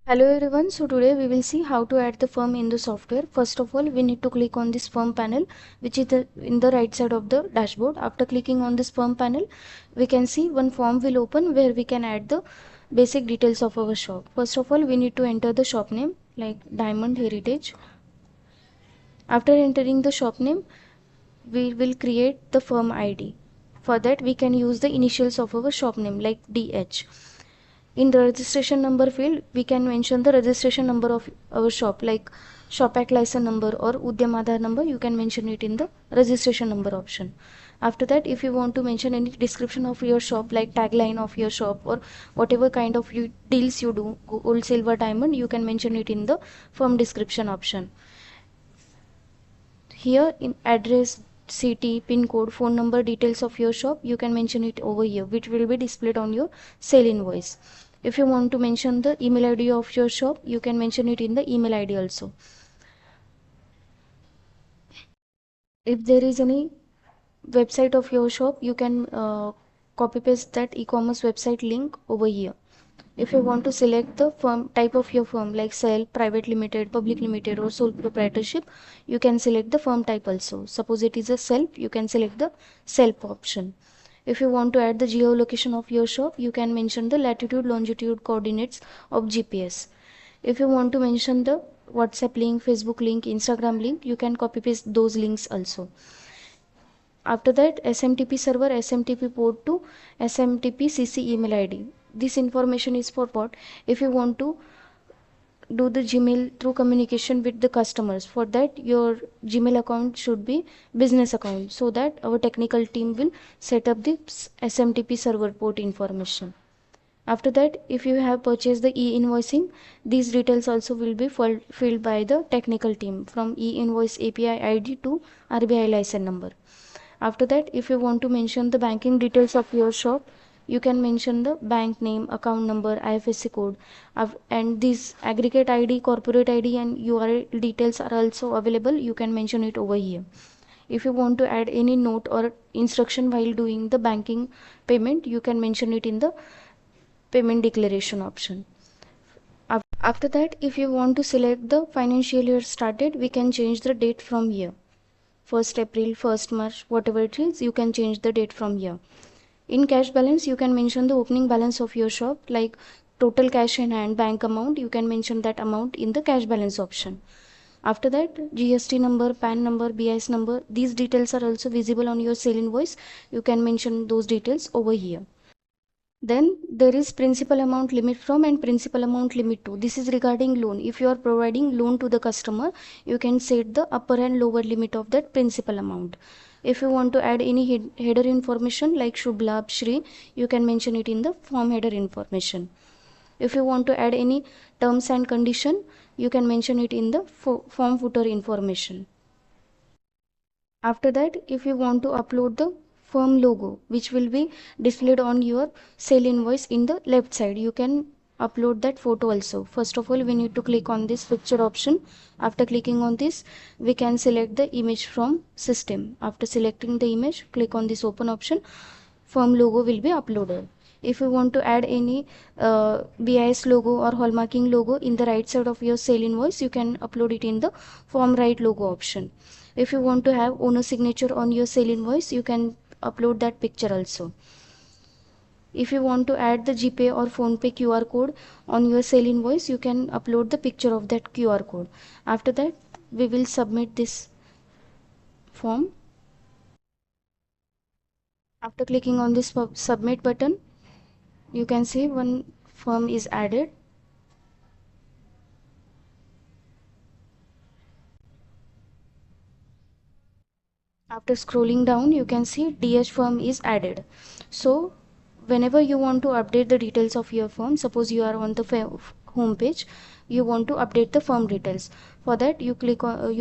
Hello everyone, so today we will see how to add the firm in the software. First of all, we need to click on this firm panel, which is in the right side of the dashboard. After clicking on this firm panel, we can see one form will open where we can add the basic details of our shop. First of all, we need to enter the shop name like Diamond Heritage. After entering the shop name, we will create the firm ID. For that, we can use the initials of our shop name like DH. In the registration number field, we can mention the registration number of our shop like Shop Act license number or Udyam Aadhaar number. You can mention it in the registration number option. After that, if you want to mention any description of your shop like tagline of your shop or whatever kind of deals you do, gold, silver, diamond, you can mention it in the firm description option. Here in address, city, pin code, phone number, details of your shop, you can mention it over here, which will be displayed on your sale invoice. If you want to mention the email ID of your shop, you can mention it in the email ID also. If there is any website of your shop, you can copy paste that e-commerce website link over here. If you want to select the firm type of your firm like self, private limited, public limited or sole proprietorship, you can select the firm type also. Suppose it is a self, you can select the self option. If you want to add the geolocation of your shop, you can mention the latitude, longitude coordinates of GPS. If you want to mention the WhatsApp link, Facebook link, Instagram link, you can copy paste those links also. After that, SMTP server, SMTP port to SMTP CC email ID. This information is for what? If you want to do the Gmail through communication with the customers, for that your Gmail account should be business account, so that our technical team will set up the SMTP server port information. After that, if you have purchased the e-invoicing, these details also will be filled by the technical team from e-invoice API ID to RBI license number. After that, if you want to mention the banking details of your shop, you can mention the bank name, account number, IFSC code, and these aggregate ID, corporate ID and URL details are also available. You can mention it over here. If you want to add any note or instruction while doing the banking payment, you can mention it in the payment declaration option. After that, if you want to select the financial year start date, we can change the date from here. 1st April, 1st March, whatever it is, you can change the date from here. In cash balance, you can mention the opening balance of your shop like total cash in hand, bank amount, you can mention that amount in the cash balance option. After that, GST number, PAN number, BIS number, these details are also visible on your sale invoice. You can mention those details over here. Then there is principal amount limit from and principal amount limit to. This is regarding loan. If you are providing loan to the customer, you can set the upper and lower limit of that principal amount. If you want to add any header information like Shubh Labh, Shri, you can mention it in the form header information. If you want to add any terms and condition, you can mention it in the form footer information. After that, if you want to upload the firm logo, which will be displayed on your sale invoice in the left side, you can upload that photo also. First of all, we need to click on this picture option. After clicking on this, we can select the image from system. After selecting the image, click on this open option. Firm logo will be uploaded. If you want to add any BIS logo or hallmarking logo in the right side of your sale invoice, you can upload it in the form right logo option. If you want to have owner signature on your sale invoice, you can upload that picture also. If you want to add the GPay or PhonePe QR code on your sale invoice, you can upload the picture of that QR code. After that, we will submit this form. After clicking on this submit button, you can see one form is added. After scrolling down, you can see DH firm is added. So whenever you want to update the details of your firm, suppose you are on the home page, you want to update the firm details. For that, you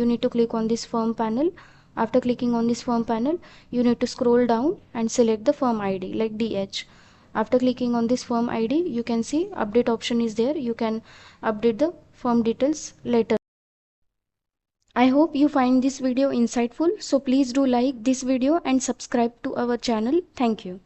need to click on this firm panel. After clicking on this firm panel, you need to scroll down and select the firm ID like DH. After clicking on this firm ID, you can see update option is there. You can update the firm details later. I hope you find this video insightful, so please do like this video and subscribe to our channel. Thank you.